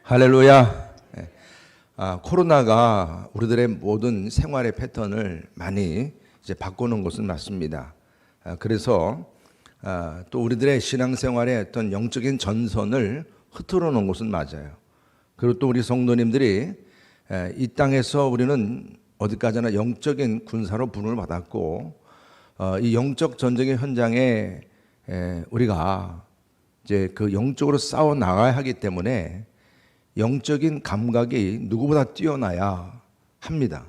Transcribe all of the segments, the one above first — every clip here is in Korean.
할렐루야. 코로나가 우리들의 모든 생활의 패턴을 많이 이제 바꾸는 것은 맞습니다. 그래서 또 우리들의 신앙생활의 어떤 영적인 전선을 흐트러 놓은 것은 맞아요. 그리고 또 우리 성도님들이 이 땅에서 우리는 어디까지나 영적인 군사로 부름을 받았고, 이 영적 전쟁의 현장에 우리가 이제 그 영적으로 싸워 나가야 하기 때문에 영적인 감각이 누구보다 뛰어나야 합니다.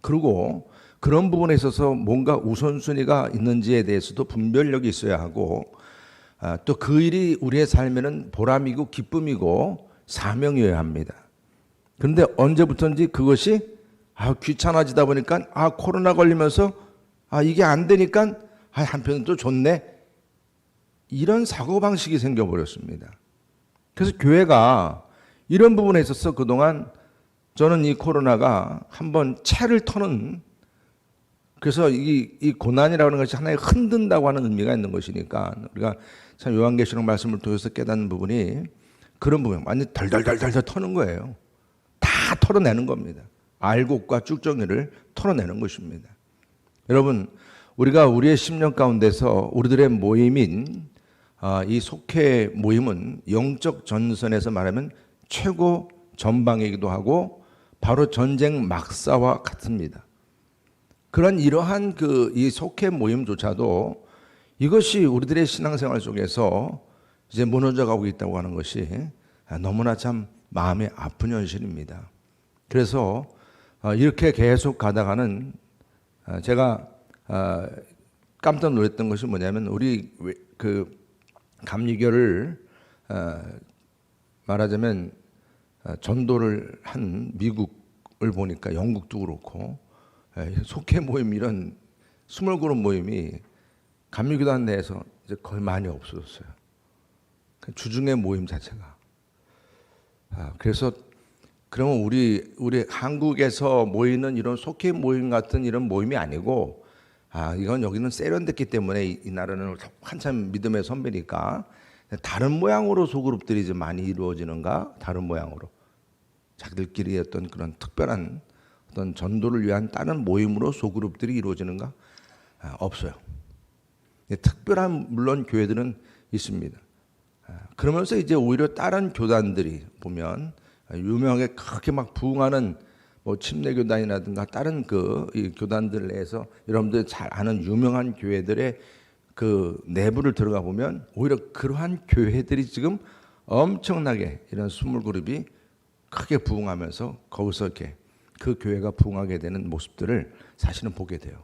그리고 그런 부분에 있어서 뭔가 우선순위가 있는지에 대해서도 분별력이 있어야 하고, 또 그 일이 우리의 삶에는 보람이고 기쁨이고 사명이어야 합니다. 그런데 언제부터인지 그것이 귀찮아지다 보니까 코로나 걸리면서 이게 안 되니까 한편은 또 좋네, 이런 사고방식이 생겨버렸습니다. 그래서 교회가 이런 부분에 있어서 그동안 저는 이 코로나가 한번 채를 터는, 그래서 이 고난이라고 하는 것이 하나의 흔든다고 하는 의미가 있는 것이니까 우리가 참 요한계시록 말씀을 통해서 깨닫는 부분이 그런 부분, 완전 덜덜덜덜 터는 거예요. 다 털어내는 겁니다. 알곡과 쭉정이를 털어내는 것입니다. 여러분, 우리가 우리의 10년 가운데서 우리들의 모임인 이 속회 모임은 영적 전선에서 말하면 최고 전방이기도 하고 바로 전쟁 막사와 같습니다. 그런 이러한 이 속회 모임조차도 이것이 우리들의 신앙생활 속에서 이제 무너져가고 있다고 하는 것이 너무나 참 마음이 아픈 현실입니다. 그래서 이렇게 계속 가다가는 제가 깜짝 놀랐던 것이 뭐냐면, 우리 그 감리교를 말하자면 전도를 한 미국을 보니까 영국도 그렇고 속회 모임, 이런 스몰그룹 모임이 감리교단 내에서 이제 거의 많이 없어졌어요. 주중의 모임 자체가. 그래서 그러면 우리 한국에서 모이는 이런 속회 모임 같은 이런 모임이 아니고, 이건 여기는 세련됐기 때문에 이 나라는 한참 믿음의 선배니까 다른 모양으로 소그룹들이 이제 많이 이루어지는가, 다른 모양으로 자기들끼리 어떤 그런 특별한 어떤 전도를 위한 다른 모임으로 소그룹들이 이루어지는가, 없어요. 특별한 물론 교회들은 있습니다. 그러면서 이제 오히려 다른 교단들이 보면 유명하게 그렇게 막 부흥하는 뭐 침례교단이라든가 다른 이 교단들 내에서 여러분들 잘 아는 유명한 교회들의 그 내부를 들어가 보면 오히려 그러한 교회들이 지금 엄청나게 이런 스몰그룹이 크게 부흥하면서 거기서 이렇게 그 교회가 부흥하게 되는 모습들을 사실은 보게 돼요.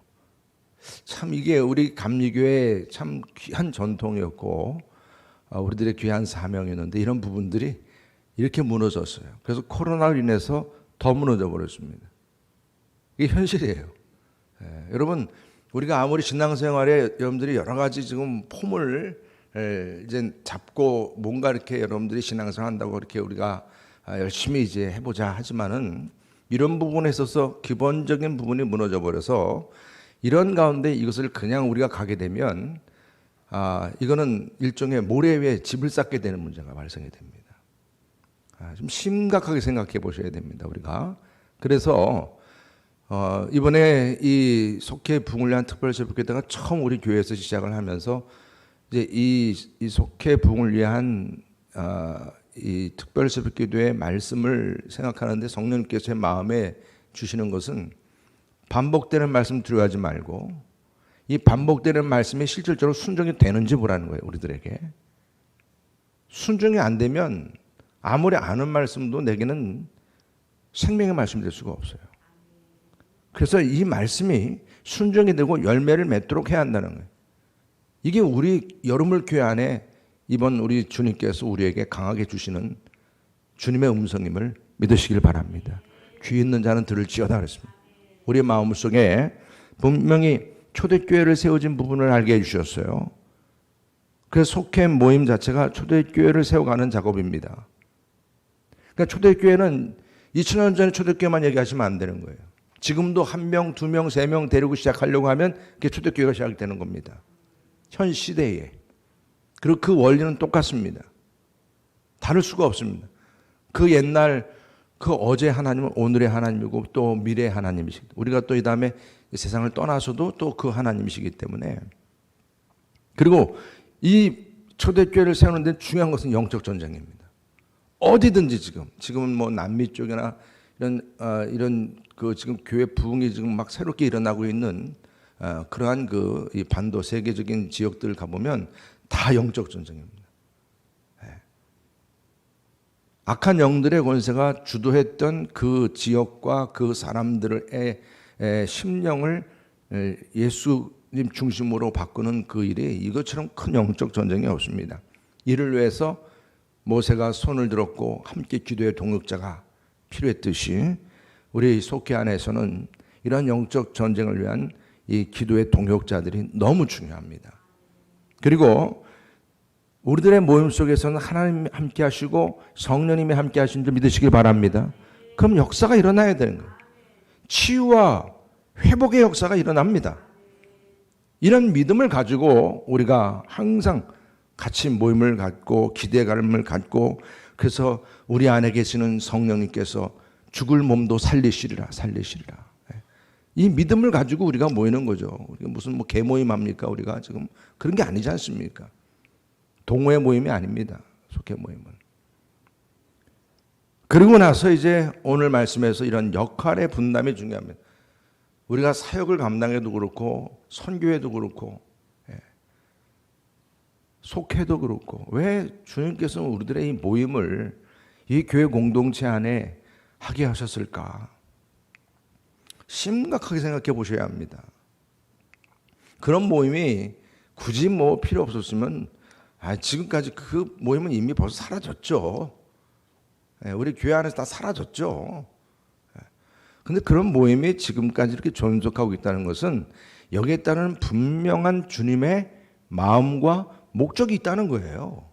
참 이게 우리 감리교회의 참 귀한 전통이었고 우리들의 귀한 사명이었는데 이런 부분들이 이렇게 무너졌어요. 그래서 코로나로 인해서 더 무너져 버렸습니다. 이게 현실이에요. 여러분, 우리가 아무리 신앙생활에 여러분들이 여러 가지 지금 폼을 이제 잡고 뭔가 이렇게 여러분들이 신앙생활 한다고 이렇게 우리가 열심히 이제 해보자 하지만은 이런 부분에 있어서 기본적인 부분이 무너져 버려서 이런 가운데 이것을 그냥 우리가 가게 되면 이거는 일종의 모래 위에 집을 쌓게 되는 문제가 발생이 됩니다. 좀 심각하게 생각해 보셔야 됩니다, 우리가. 그래서 이번에 이 속회 부흥을 위한 특별새벽기도가 처음 우리 교회에서 시작을 하면서 이제 이 속회 부흥을 위한 이 특별새벽기도의 말씀을 생각하는데 성령님께서 제 마음에 주시는 것은 반복되는 말씀 두려워하지 말고 이 반복되는 말씀이 실질적으로 순종이 되는지 보라는 거예요, 우리들에게. 순종이 안 되면 아무리 아는 말씀도 내게는 생명의 말씀이 될 수가 없어요. 그래서 이 말씀이 순종이 되고 열매를 맺도록 해야 한다는 거예요. 이게 우리 여러분 교회 안에 이번 우리 주님께서 우리에게 강하게 주시는 주님의 음성임을 믿으시길 바랍니다. 귀 있는 자는 들을지어다 그랬습니다. 우리의 마음속에 분명히 초대교회를 세워진 부분을 알게 해주셨어요. 그래서 속회 모임 자체가 초대교회를 세워가는 작업입니다. 그러니까 초대교회는 2000년 전에 초대교회만 얘기하시면 안 되는 거예요. 지금도 1명, 2명, 3명 데리고 시작하려고 하면 그게 초대교회가 시작되는 겁니다. 현 시대에. 그리고 그 원리는 똑같습니다. 다를 수가 없습니다. 그 옛날 그 어제 하나님은 오늘의 하나님이고 또 미래의 하나님이시기 때문에 우리가 또 이 다음에 세상을 떠나서도 또 그 하나님이시기 때문에 그리고 이 초대교회를 세우는 데 중요한 것은 영적 전쟁입니다. 어디든지 지금은 뭐 남미 쪽이나 이런 그 지금 교회 부흥이 지금 막 새롭게 일어나고 있는 그러한 그 이 반도 세계적인 지역들 가보면 다 영적 전쟁입니다. 악한 영들의 권세가 주도했던 그 지역과 그 사람들의 심령을 예수님 중심으로 바꾸는 그 일이 이것처럼 큰 영적 전쟁이 없습니다. 이를 위해서 모세가 손을 들었고 함께 기도의 동역자가 필요했듯이 우리 속회 안에서는 이런 영적 전쟁을 위한 이 기도의 동역자들이 너무 중요합니다. 그리고 우리들의 모임 속에서는 하나님 함께 하시고 성령님이 함께 하신 줄 믿으시길 바랍니다. 그럼 역사가 일어나야 되는 거예요. 치유와 회복의 역사가 일어납니다. 이런 믿음을 가지고 우리가 항상 같이 모임을 갖고 기대감을 갖고 그래서 우리 안에 계시는 성령님께서 죽을 몸도 살리시리라. 이 믿음을 가지고 우리가 모이는 거죠. 우리가 무슨 뭐 개모임 합니까? 우리가 지금 그런 게 아니지 않습니까? 동호회 모임이 아닙니다. 속회 모임은. 그리고 나서 이제 오늘 말씀에서 이런 역할의 분담이 중요합니다. 우리가 사역을 감당해도 그렇고 선교회도 그렇고 속회도 그렇고 왜 주님께서는 우리들의 이 모임을 이 교회 공동체 안에 하게 하셨을까? 심각하게 생각해 보셔야 합니다. 그런 모임이 굳이 뭐 필요 없었으면 지금까지 그 모임은 이미 벌써 사라졌죠. 우리 교회 안에서 다 사라졌죠. 근데 그런 모임이 지금까지 이렇게 존속하고 있다는 것은 여기에 따른 분명한 주님의 마음과 목적이 있다는 거예요.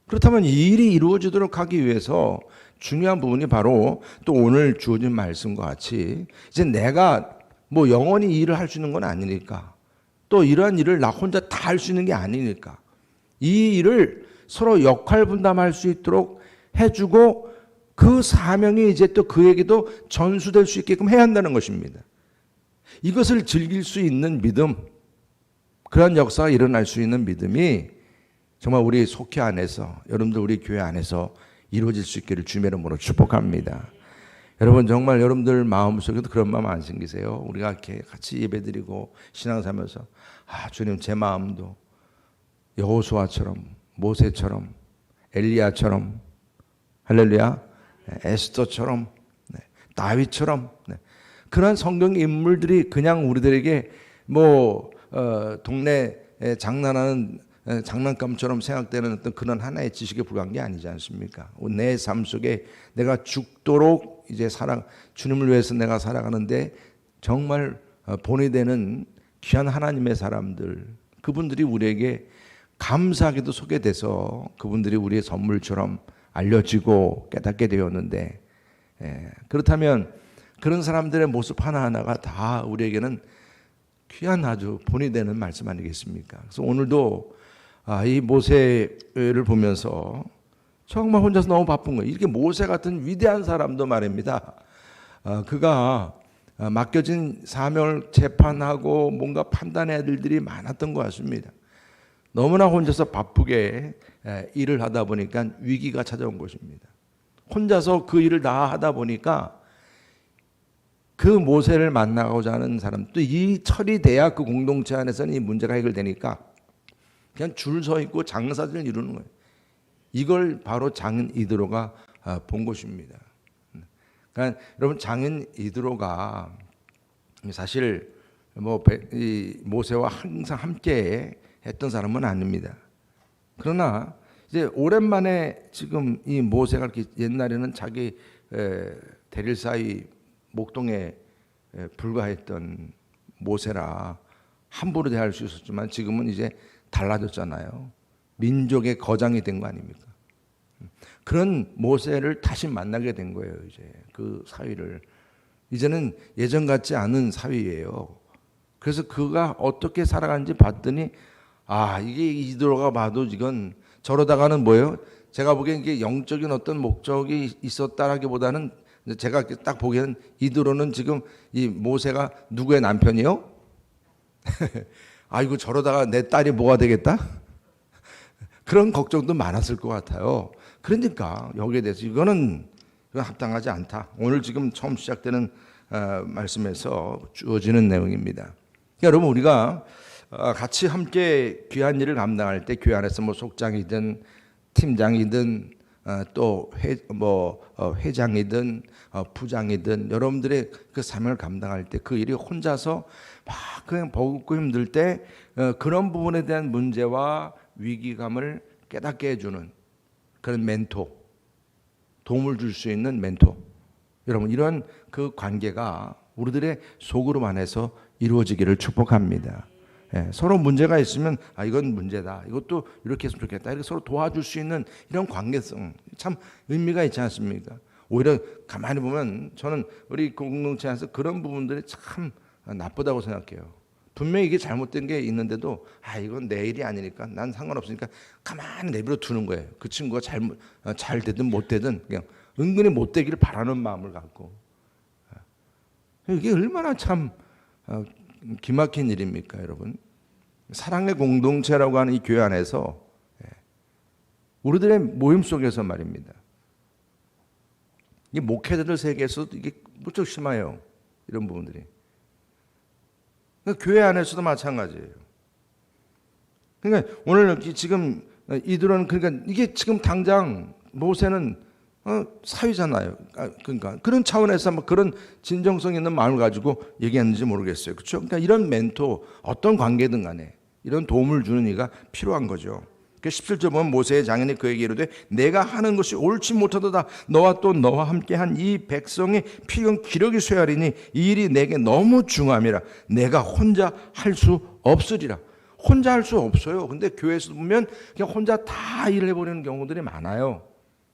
그렇다면 이 일이 이루어지도록 하기 위해서 중요한 부분이 바로 또 오늘 주어진 말씀과 같이 이제 내가 뭐 영원히 이 일을 할 수 있는 건 아니니까 또 이러한 일을 나 혼자 다 할 수 있는 게 아니니까 이 일을 서로 역할 분담할 수 있도록 해주고 그 사명이 이제 또 그에게도 전수될 수 있게끔 해야 한다는 것입니다. 이것을 즐길 수 있는 믿음, 그런 역사가 일어날 수 있는 믿음이 정말 우리 속회 안에서 여러분들 우리 교회 안에서 이루어질 수 있기를 주님의 이름으로 축복합니다. 여러분 정말 여러분들 마음속에도 그런 마음 안 생기세요? 우리가 이렇게 같이 예배드리고 신앙 살면서 주님 제 마음도 여호수아처럼 모세처럼 엘리야처럼 할렐루야 에스더처럼 다윗처럼 그런 성경 인물들이 그냥 우리들에게 뭐 동네 장난하는 장난감처럼 생각되는 어떤 그런 하나의 지식에 불과한 게 아니지 않습니까? 내 삶 속에 내가 죽도록 이제 주님을 위해서 내가 살아가는데 정말 본이 되는 귀한 하나님의 사람들, 그분들이 우리에게 감사하게도 소개돼서 그분들이 우리의 선물처럼 알려지고 깨닫게 되었는데, 그렇다면 그런 사람들의 모습 하나하나가 다 우리에게는 귀한 아주 본이 되는 말씀 아니겠습니까? 그래서 오늘도 이 모세를 보면서 정말 혼자서 너무 바쁜 거예요. 이렇게 모세 같은 위대한 사람도 말입니다. 그가 맡겨진 사명을 재판하고 뭔가 판단해야 될 일들이 많았던 것 같습니다. 너무나 혼자서 바쁘게 일을 하다 보니까 위기가 찾아온 것입니다. 혼자서 그 일을 다 하다 보니까 그 모세를 만나고자 하는 사람, 또 이 처리돼야 그 공동체 안에서는 이 문제가 해결되니까 그냥 줄 서 있고 장사들을 이루는 거예요. 이걸 바로 장인 이드로가 본 것입니다. 그러니까 여러분 장인 이드로가 사실 이 모세와 항상 함께 했던 사람은 아닙니다. 그러나 이제 오랜만에 지금 이 모세가 이렇게 옛날에는 자기 대릴사이 목동에 불과했던 모세라 함부로 대할 수 있었지만 지금은 이제 달라졌잖아요. 민족의 거장이 된 거 아닙니까? 그런 모세를 다시 만나게 된 거예요. 이제 그 사위를 이제는 예전 같지 않은 사위예요. 그래서 그가 어떻게 살아가는지 봤더니 이게 이드로가 봐도 이건 저러다가는 뭐예요? 제가 보기엔 이게 영적인 어떤 목적이 있었다라기보다는 제가 딱 보기에는 이대로는 지금 이 모세가 누구의 남편이요? 아이고 저러다가 내 딸이 뭐가 되겠다? 그런 걱정도 많았을 것 같아요. 그러니까 여기에 대해서 이건 합당하지 않다. 오늘 지금 처음 시작되는 말씀에서 주어지는 내용입니다. 여러분 우리가 같이 함께 귀한 일을 감당할 때 교회 안에서 뭐 속장이든 팀장이든 또 회장이든 부장이든 여러분들의 그 사명을 감당할 때 그 일이 혼자서 막 그냥 버겁고 힘들 때 그런 부분에 대한 문제와 위기감을 깨닫게 해주는 그런 멘토, 도움을 줄 수 있는 멘토, 여러분 이런 그 관계가 우리들의 속으로 안에서 이루어지기를 축복합니다. 서로 문제가 있으면 이건 문제다, 이것도 이렇게 했으면 좋겠다, 이렇게 서로 도와줄 수 있는 이런 관계성 참 의미가 있지 않습니까? 오히려 가만히 보면 저는 우리 공동체 안에서 그런 부분들이 참 나쁘다고 생각해요. 분명히 이게 잘못된 게 있는데도 이건 내 일이 아니니까 난 상관없으니까 가만히 내버려 두는 거예요. 그 친구가 잘 되든 못 되든 그냥 은근히 못 되기를 바라는 마음을 갖고, 이게 얼마나 참 기막힌 일입니까, 여러분? 사랑의 공동체라고 하는 이 교회 안에서 우리들의 모임 속에서 말입니다. 이 목회자들 세계에서도 이게 무척 심해요. 이런 부분들이. 그러니까 교회 안에서도 마찬가지예요. 그러니까 오늘 지금 이들은 그러니까 이게 지금 당장 모세는 사위잖아요. 그러니까 그런 차원에서 뭐 그런 진정성 있는 마음을 가지고 얘기했는지 모르겠어요. 그렇죠? 그러니까 이런 멘토, 어떤 관계든 간에 이런 도움을 주는 이가 필요한 거죠. 17절 보면 모세의 장인이 그에게 이르되 내가 하는 것이 옳지 못하도다. 너와 또 너와 함께한 이 백성의 피경 기력이 쇠하리니 이 일이 내게 너무 중함이라. 내가 혼자 할 수 없으리라. 혼자 할 수 없어요. 근데 교회에서 보면 그냥 혼자 다 일을 해버리는 경우들이 많아요.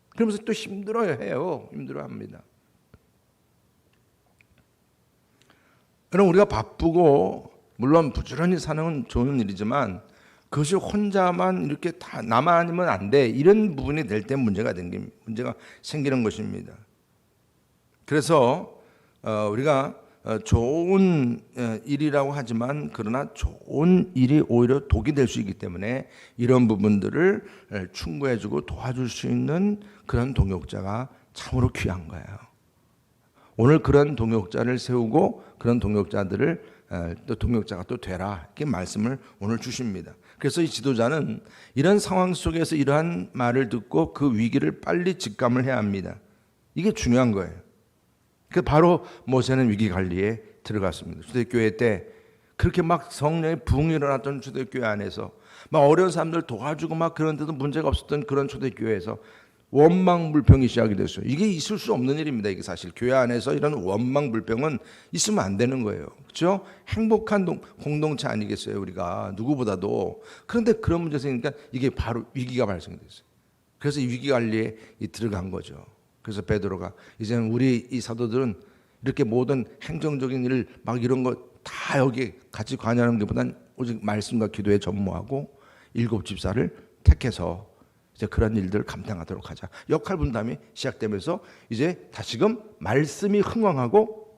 그러면서 또 힘들어해요. 힘들어합니다. 그럼 우리가 바쁘고 물론 부지런히 사는 건 좋은 일이지만 그것이 혼자만 이렇게 다 나만 아니면 안 돼, 이런 부분이 될 때 문제가 생기는 것입니다. 그래서 우리가 좋은 일이라고 하지만 그러나 좋은 일이 오히려 독이 될 수 있기 때문에 이런 부분들을 충고해주고 도와줄 수 있는 그런 동역자가 참으로 귀한 거예요. 오늘 그런 동역자를 세우고 그런 동역자들을 또 동역자가 또 되라, 이렇게 말씀을 오늘 주십니다. 그래서 이 지도자는 이런 상황 속에서 이러한 말을 듣고 그 위기를 빨리 직감을 해야 합니다. 이게 중요한 거예요. 그 바로 모세는 위기 관리에 들어갔습니다. 초대교회 때 그렇게 막 성령의 부흥이 일어났던 초대교회 안에서 막 어려운 사람들 도와주고 막 그런데도 문제가 없었던 그런 초대교회에서 원망불평이 시작이 됐어요. 이게 있을 수 없는 일입니다. 이게 사실 교회 안에서 이런 원망불평은 있으면 안 되는 거예요. 그렇죠? 행복한 공동체 아니겠어요, 우리가 누구보다도. 그런데 그런 문제가 생기니까 이게 바로 위기가 발생됐어요. 그래서 이 위기 관리에 들어간 거죠. 그래서 베드로가 이제는 우리 이 사도들은 이렇게 모든 행정적인 일 막 이런 거 다 여기 같이 관여하는 것보다는 오직 말씀과 기도에 전무하고 7 집사를 택해서 이제 그런 일들을 감당하도록 하자. 역할 분담이 시작되면서 이제 다시금 말씀이 흥왕하고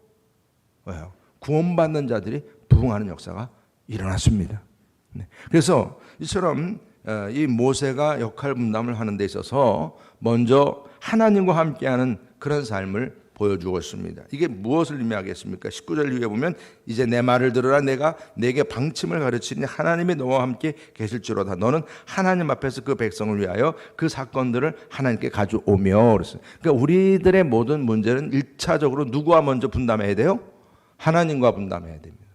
구원받는 자들이 부흥하는 역사가 일어났습니다. 그래서 이처럼 이 모세가 역할 분담을 하는 데 있어서 먼저 하나님과 함께하는 그런 삶을 보여주었습니다. 이게 무엇을 의미하겠습니까? 19절 이후에 보면 이제 내 말을 들으라. 내가 내게 방침을 가르치니 하나님이 너와 함께 계실지로다. 너는 하나님 앞에서 그 백성을 위하여 그 사건들을 하나님께 가져오며. 그랬어요. 그러니까 우리들의 모든 문제는 1차적으로 누구와 먼저 분담해야 돼요? 하나님과 분담해야 됩니다.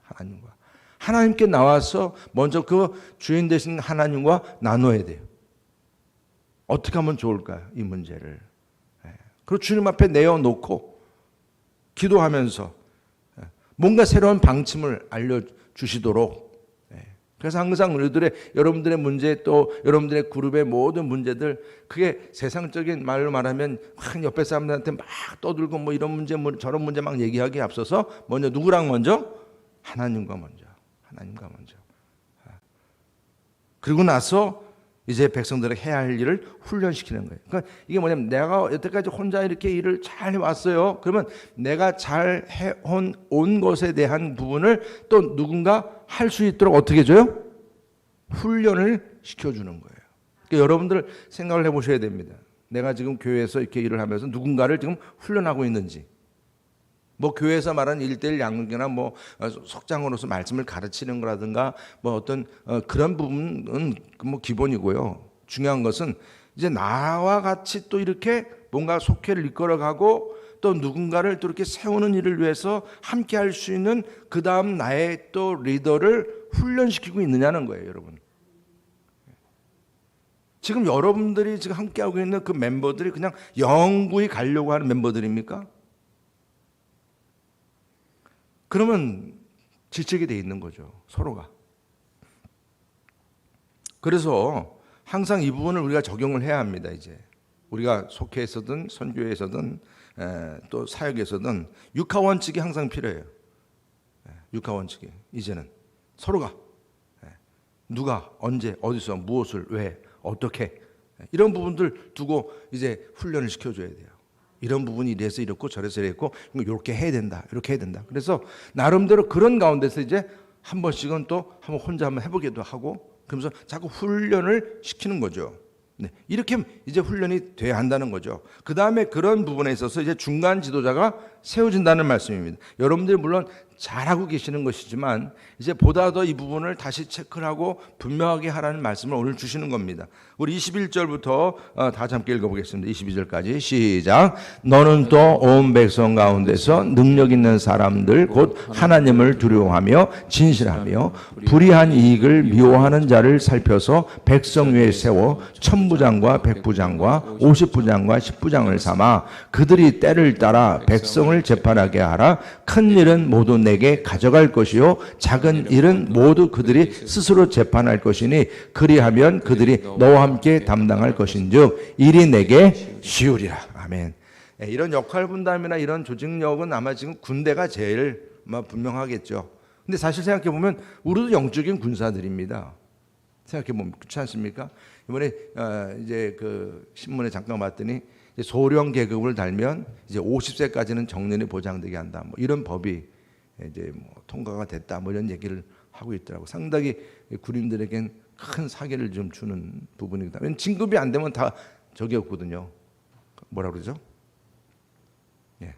하나님께 나와서 먼저 그 주인 되신 하나님과 나눠야 돼요. 어떻게 하면 좋을까요? 이 문제를. 그리고 주님 앞에 내어놓고 기도하면서 뭔가 새로운 방침을 알려주시도록. 그래서 항상 여러분들의 문제, 또 여러분들의 그룹의 모든 문제들, 그게 세상적인 말로 말하면 막 옆에 사람들한테 막 떠들고 뭐 이런 문제 저런 문제 막 얘기하기에 앞서서 먼저 누구랑 먼저? 하나님과 먼저. 그리고 나서 이제 백성들에게 해야 할 일을 훈련시키는 거예요. 그러니까 이게 뭐냐면 내가 여태까지 혼자 이렇게 일을 잘 해왔어요. 그러면 내가 잘 해온 것에 대한 부분을 또 누군가 할 수 있도록 어떻게 해줘요? 훈련을 시켜주는 거예요. 그러니까 여러분들 생각을 해보셔야 됩니다. 내가 지금 교회에서 이렇게 일을 하면서 누군가를 지금 훈련하고 있는지, 뭐 교회에서 말하는 1:1 양육이나 뭐 속장으로서 말씀을 가르치는 거라든가 뭐 어떤 그런 부분은 뭐 기본이고요. 중요한 것은 이제 나와 같이 또 이렇게 뭔가 속회를 이끌어가고 또 누군가를 또 이렇게 세우는 일을 위해서 함께 할 수 있는 그 다음 나의 또 리더를 훈련시키고 있느냐는 거예요, 여러분. 지금 여러분들이 지금 함께하고 있는 그 멤버들이 그냥 영구히 가려고 하는 멤버들입니까? 그러면 지치게 돼 있는 거죠, 서로가. 그래서 항상 이 부분을 우리가 적용을 해야 합니다. 이제 우리가 속회에서든 선교회에서든 또 사역에서든 육하 원칙이 항상 필요해요. 육하 원칙이 이제는 서로가 누가 언제 어디서 무엇을 왜 어떻게 이런 부분들 두고 이제 훈련을 시켜줘야 돼요. 이런 부분이 이래서 이렇고 저래서 이랬고 이렇게 해야 된다, 이렇게 해야 된다. 그래서 나름대로 그런 가운데서 이제 한 번씩은 또 한번 혼자 한번 해보기도 하고 그러면서 자꾸 훈련을 시키는 거죠. 네, 이렇게 이제 훈련이 돼야 한다는 거죠. 그 다음에 그런 부분에 있어서 이제 중간 지도자가 세워진다는 말씀입니다. 여러분들이 물론 잘하고 계시는 것이지만 이제 보다 더 이 부분을 다시 체크를 하고 분명하게 하라는 말씀을 오늘 주시는 겁니다. 우리 21절부터 다 함께 읽어보겠습니다. 22절까지 시작. 너는 또 온 백성 가운데서 능력 있는 사람들 곧 하나님을 두려워하며 진실하며 불의한 이익을 미워하는 자를 살펴서 백성 위에 세워 천부장과 백부장과 50부장과 10부장을 삼아 그들이 때를 따라 백성을 재판하게 하라. 큰 일은 모두 내게 가져갈 것이요 작은 일은 모두 그들이 스스로 재판할 것이니 그리하면 그들이 너와 함께 담당할 것인즉 일이 내게 쉬우리라. 아멘. 이런 역할 분담이나 이런 조직력은 아마 지금 군대가 제일 분명하겠죠. 근데 사실 생각해 보면 우리도 영적인 군사들입니다. 생각해 보면 그렇지 않습니까? 이번에 이제 그 신문에 잠깐 봤더니 이제 소령 계급을 달면 이제 50세까지는 정년이 보장되게 한다. 뭐 이런 법이 이제 뭐 통과가 됐다. 뭐 이런 얘기를 하고 있더라고. 상당히 군인들에겐 큰 사기를 좀 주는 부분이다. 왜냐면 진급이 안 되면 다 적이 없거든요. 뭐라 그러죠? 예.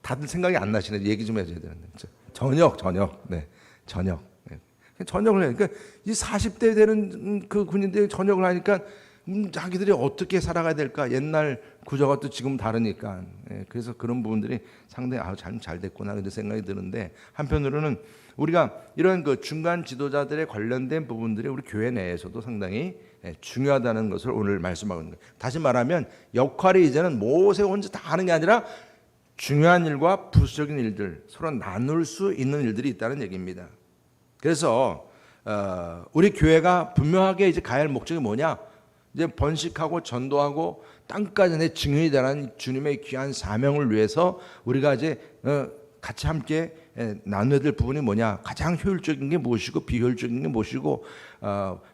다들 생각이 안 나시네. 얘기 좀 해줘야 되는데. 저녁. 네, 저녁. 전역을 해요. 그러니까 이 40대 되는 그 군인들이 전역을 하니까 자기들이 어떻게 살아가야 될까? 옛날 구조가 또 지금 다르니까. 그래서 그런 부분들이 상당히 잘 됐구나 이런 생각이 드는데 한편으로는 우리가 이런 그 중간 지도자들에 관련된 부분들이 우리 교회 내에서도 상당히 중요하다는 것을 오늘 말씀하고 있는 거예요. 다시 말하면 역할이 이제는 모세 혼자 다 하는 게 아니라 중요한 일과 부수적인 일들 서로 나눌 수 있는 일들이 있다는 얘기입니다. 그래서 우리 교회가 분명하게 이제 가야 할 목적이 뭐냐? 이제 번식하고 전도하고 땅까지 내 증인이 되라는 주님의 귀한 사명을 위해서 우리가 이제 같이 함께 나눠야 될 부분이 뭐냐? 가장 효율적인 게 무엇이고 비효율적인 게 무엇이고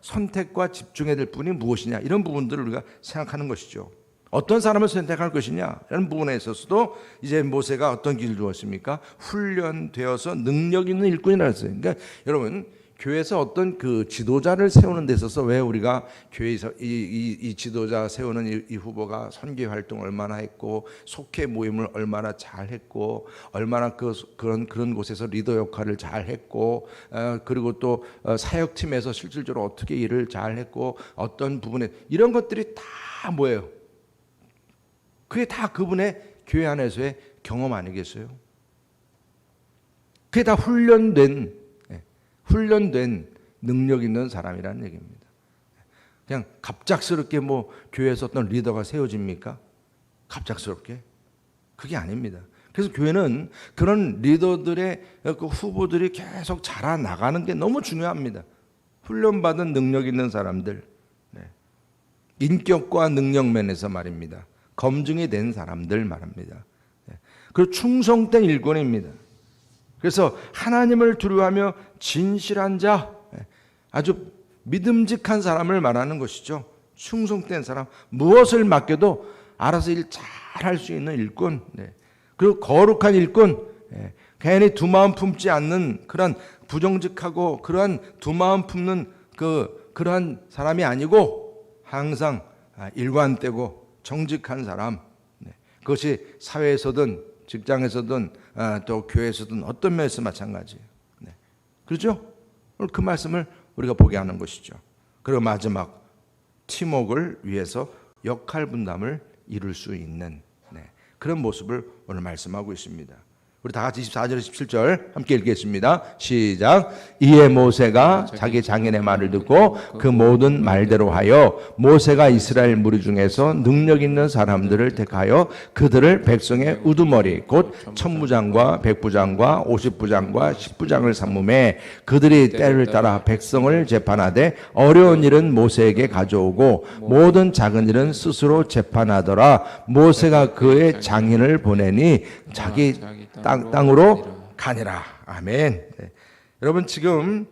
선택과 집중해야 될 부분이 무엇이냐? 이런 부분들을 우리가 생각하는 것이죠. 어떤 사람을 선택할 것이냐? 이런 부분에 있어서도 이제 모세가 어떤 길을 주었습니까? 훈련되어서 능력 있는 일꾼이라 했어요. 그러니까 여러분 교회에서 어떤 그 지도자를 세우는 데 있어서 왜 우리가 교회에서 이 지도자 세우는 이 후보가 선교 활동을 얼마나 했고 속회 모임을 얼마나 잘 했고 얼마나 그런 곳에서 리더 역할을 잘 했고 그리고 또 사역팀에서 실질적으로 어떻게 일을 잘 했고 어떤 부분에 이런 것들이 다 뭐예요? 그게 다 그분의 교회 안에서의 경험 아니겠어요? 그게 다 훈련된 능력 있는 사람이라는 얘기입니다. 그냥 갑작스럽게 뭐 교회에서 어떤 리더가 세워집니까? 갑작스럽게? 그게 아닙니다. 그래서 교회는 그런 리더들의 그 후보들이 계속 자라나가는 게 너무 중요합니다. 훈련받은 능력 있는 사람들, 인격과 능력 면에서 말입니다. 검증이 된 사람들 말합니다. 그리고 충성된 일꾼입니다. 그래서 하나님을 두려워하며 진실한 자, 아주 믿음직한 사람을 말하는 것이죠. 충성된 사람, 무엇을 맡겨도 알아서 일 잘할 수 있는 일꾼, 그리고 거룩한 일꾼, 괜히 두 마음 품지 않는 그런 부정직하고 그러한 두 마음 품는 그러한 사람이 아니고 항상 일관되고 정직한 사람, 그것이 사회에서든 직장에서든 또 교회에서든 어떤 면에서 마찬가지예요. 그렇죠? 오늘 그 말씀을 우리가 보게 하는 것이죠. 그리고 마지막 팀워크를 위해서 역할 분담을 이룰 수 있는 그런 모습을 오늘 말씀하고 있습니다. 우리 다 같이 24절 17절 함께 읽겠습니다. 시작. 이에 모세가 자기 장인의 말을 듣고 그 모든 말대로 하여 모세가 이스라엘 무리 중에서 능력 있는 사람들을 택하여 그들을 백성의 우두머리 곧 천부장과 백부장과 50부장과 10부장을 삼음해 그들이 때를 따라 백성을 재판하되 어려운 일은 모세에게 가져오고 모든 작은 일은 스스로 재판하더라. 모세가 그의 장인을 보내니 자기 땅으로 가니라. 아멘. 여러분 지금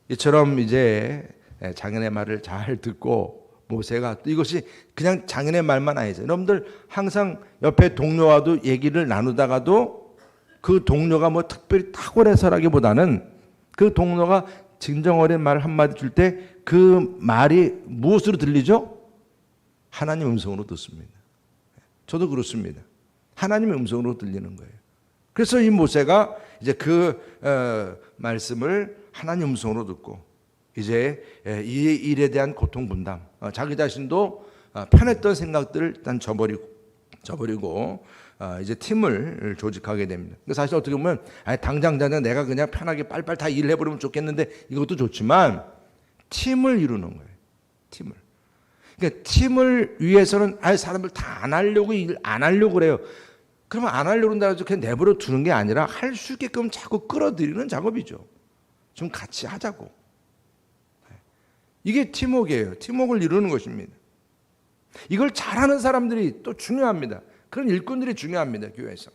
이처럼 이제 장인의 말을 잘 듣고 모세가 이것이 그냥 장인의 말만 아니죠. 여러분들 항상 옆에 동료와도 얘기를 나누다가도 그 동료가 뭐 특별히 탁월해서라기보다는 그 동료가 진정 어린 말 한마디 줄 때 그 말이 무엇으로 들리죠? 하나님 음성으로 듣습니다. 저도 그렇습니다. 하나님의 음성으로 들리는 거예요. 그래서 이 모세가 이제 그 말씀을 하나님 음성으로 듣고 이제 이 일에 대한 고통 분담, 자기 자신도 편했던 생각들을 일단 저버리고 이제 팀을 조직하게 됩니다. 사실 어떻게 보면 당장 내가 그냥 편하게 빨리빨리 다 일을 해버리면 좋겠는데 이것도 좋지만 팀을 이루는 거예요. 팀을. 그러니까 팀을 위해서는 사람들 다 안 하려고 그래요. 그러면 안 하려고 한다고 해서 그냥 내버려 두는 게 아니라 할 수 있게끔 자꾸 끌어들이는 작업이죠. 좀 같이 하자고. 이게 팀워크예요. 팀워크를 이루는 것입니다. 이걸 잘하는 사람들이 또 중요합니다. 그런 일꾼들이 중요합니다. 교회에서.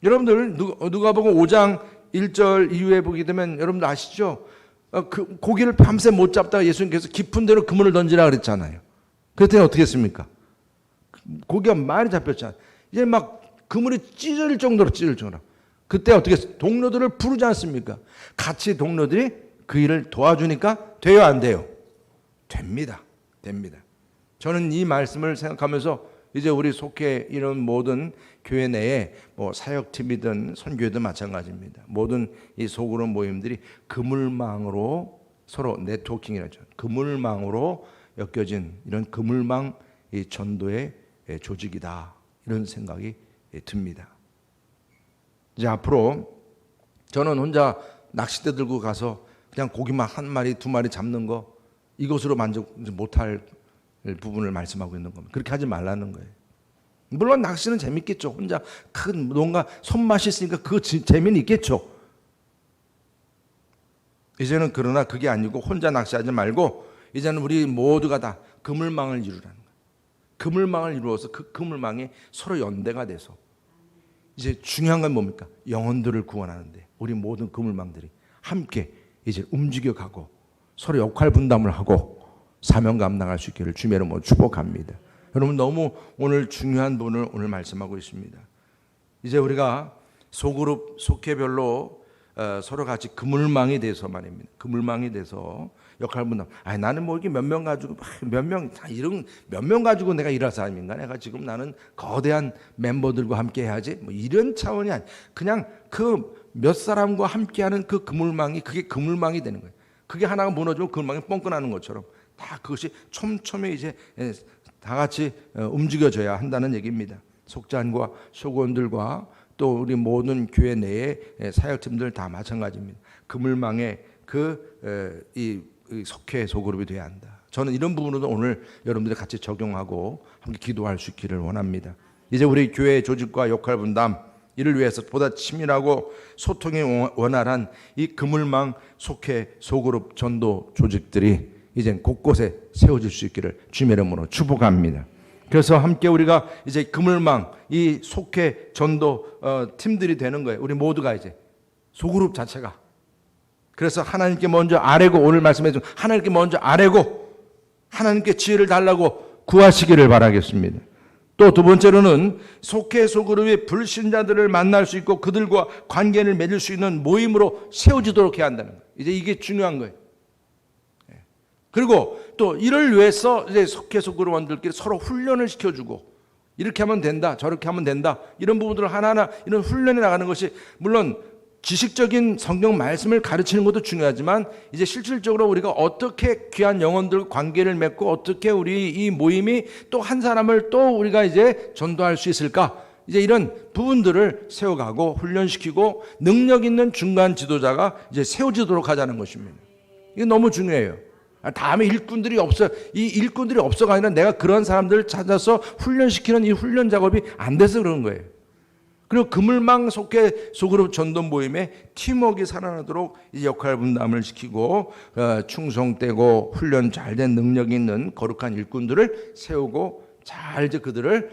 여러분들 누가복음 5장 1절 이후에 보게 되면 여러분들 아시죠? 그 고기를 밤새 못 잡다가 예수님께서 깊은 데로 그물을 던지라 그랬잖아요. 그랬더니 어떻게 했습니까? 고기가 많이 잡혔잖아요. 이제 막 그물이 찢어질 정도로. 그때 어떻게 했어요? 동료들을 부르지 않습니까? 같이 동료들이 그 일을 도와주니까 돼요, 안 돼요? 됩니다. 저는 이 말씀을 생각하면서 이제 우리 속해 이런 모든 교회 내에 뭐 사역팀이든 선교회든 마찬가지입니다. 모든 이 소그룹 모임들이 그물망으로 서로 네트워킹이라죠. 그물망으로 엮여진 이런 그물망 이 전도의 조직이다. 이런 생각이 듭니다. 이제 앞으로 저는 혼자 낚싯대 들고 가서 그냥 고기만 한 마리, 두 마리 잡는 거 이것으로 만족 못할 부분을 말씀하고 있는 겁니다. 그렇게 하지 말라는 거예요. 물론 낚시는 재밌겠죠. 혼자 큰 뭔가 손맛이 있으니까 그 재미는 있겠죠. 이제는 그러나 그게 아니고 혼자 낚시하지 말고 이제는 우리 모두가 다 그물망을 이루라는 거예요. 그물망을 이루어서 그 그물망이 서로 연대가 돼서 이제 중요한 건 뭡니까? 영혼들을 구원하는데 우리 모든 그물망들이 함께 이제 움직여가고 서로 역할 분담을 하고 사명 감당할 수 있기를 주님의 이름으로 축복합니다. 여러분 너무 오늘 중요한 분을 오늘 말씀하고 있습니다. 이제 우리가 소그룹 속회별로 서로 같이 그물망이 돼서 말입니다. 그물망이 돼서 역할 분담. 나는 뭐 이렇게 몇 명 가지고 몇 명 가지고 내가 일할 사람인가? 내가 지금 나는 거대한 멤버들과 함께 해야지. 뭐 이런 차원이 아니. 그냥 그 몇 사람과 함께하는 그 그물망이 그게 그물망이 되는 거예요. 그게 하나가 무너지면 그물망이 뻥끗나는 것처럼 다 그것이 촘촘히 이제 다 같이 움직여져야 한다는 얘기입니다. 속잔과 소원들과 또 우리 모든 교회 내의 사역팀들 다 마찬가지입니다. 그물망에 이 속회 소그룹이 돼야 한다. 저는 이런 부분으로 오늘 여러분들이 같이 적용하고 함께 기도할 수 있기를 원합니다. 이제 우리 교회 조직과 역할 분담 이를 위해서 보다 치밀하고 소통이 원활한 이 그물망 속회 소그룹 전도 조직들이 이제 곳곳에 세워질 수 있기를 주님의 이름으로 축복합니다. 그래서 함께 우리가 이제 그물망, 이 속회 전도 팀들이 되는 거예요. 우리 모두가 이제 소그룹 자체가. 그래서 하나님께 먼저 아뢰고, 오늘 말씀해 준 하나님께 먼저 아뢰고 하나님께 지혜를 달라고 구하시기를 바라겠습니다. 또 두 번째로는 속회 소그룹이 불신자들을 만날 수 있고 그들과 관계를 맺을 수 있는 모임으로 세워지도록 해야 한다는 거예요. 이제 이게 중요한 거예요. 그리고 또 이를 위해서 이제 속회 소그룹원들끼리 서로 훈련을 시켜주고, 이렇게 하면 된다, 저렇게 하면 된다, 이런 부분들을 하나하나 이런 훈련해 나가는 것이, 물론 지식적인 성경 말씀을 가르치는 것도 중요하지만 이제 실질적으로 우리가 어떻게 귀한 영혼들 관계를 맺고 어떻게 우리 이 모임이 또 한 사람을 또 우리가 이제 전도할 수 있을까, 이제 이런 부분들을 세워가고 훈련시키고 능력 있는 중간 지도자가 이제 세워지도록 하자는 것입니다. 이게 너무 중요해요. 다음에 일꾼들이 없어, 이 일꾼들이 없어가 아니라 내가 그런 사람들을 찾아서 훈련시키는 이 훈련 작업이 안 돼서 그런 거예요. 그리고 그물망 속회 소그룹 전도 모임에 팀워크가 살아나도록 이 역할 분담을 시키고 충성되고 훈련 잘된 능력 있는 거룩한 일꾼들을 세우고 잘 이제 그들을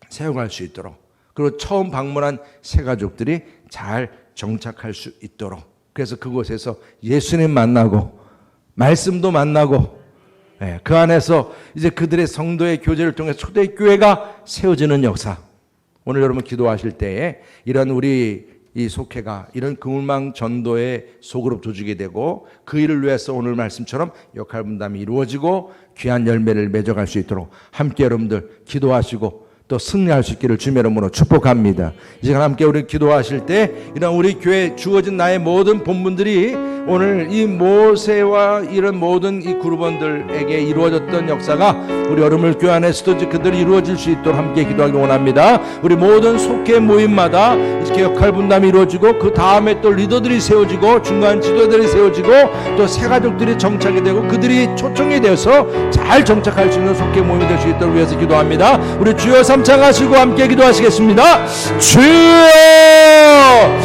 세워갈 수 있도록, 그리고 처음 방문한 새 가족들이 잘 정착할 수 있도록, 그래서 그곳에서 예수님 만나고 말씀도 만나고 그 안에서 이제 그들의 성도의 교제를 통해 초대교회가 세워지는 역사. 오늘 여러분 기도하실 때에 이런 우리 이 속회가 이런 그물망 전도의 소그룹 조직이 되고 그 일을 위해서 오늘 말씀처럼 역할 분담이 이루어지고 귀한 열매를 맺어갈 수 있도록 함께 여러분들 기도하시고 또 승리할 수 있기를 주님의 이름으로 축복합니다. 이 시간 함께 우리 기도하실 때 이런 우리 교회에 주어진 나의 모든 본분들이 오늘 이 모세와 이런 모든 이 그룹원들에게 이루어졌던 역사가 우리 여러분을 교회 안에서도 그들이 이루어질 수 있도록 함께 기도하기 원합니다. 우리 모든 속회 모임마다 이렇게 역할 분담이 이루어지고 그 다음에 또 리더들이 세워지고 중간 지도자들이 세워지고 또 새 가족들이 정착이 되고 그들이 초청이 되어서 잘 정착할 수 있는 속회 모임이 될 수 있도록 위해서 기도합니다. 우리 주여 삼창하시고 함께 기도하시겠습니다. 주여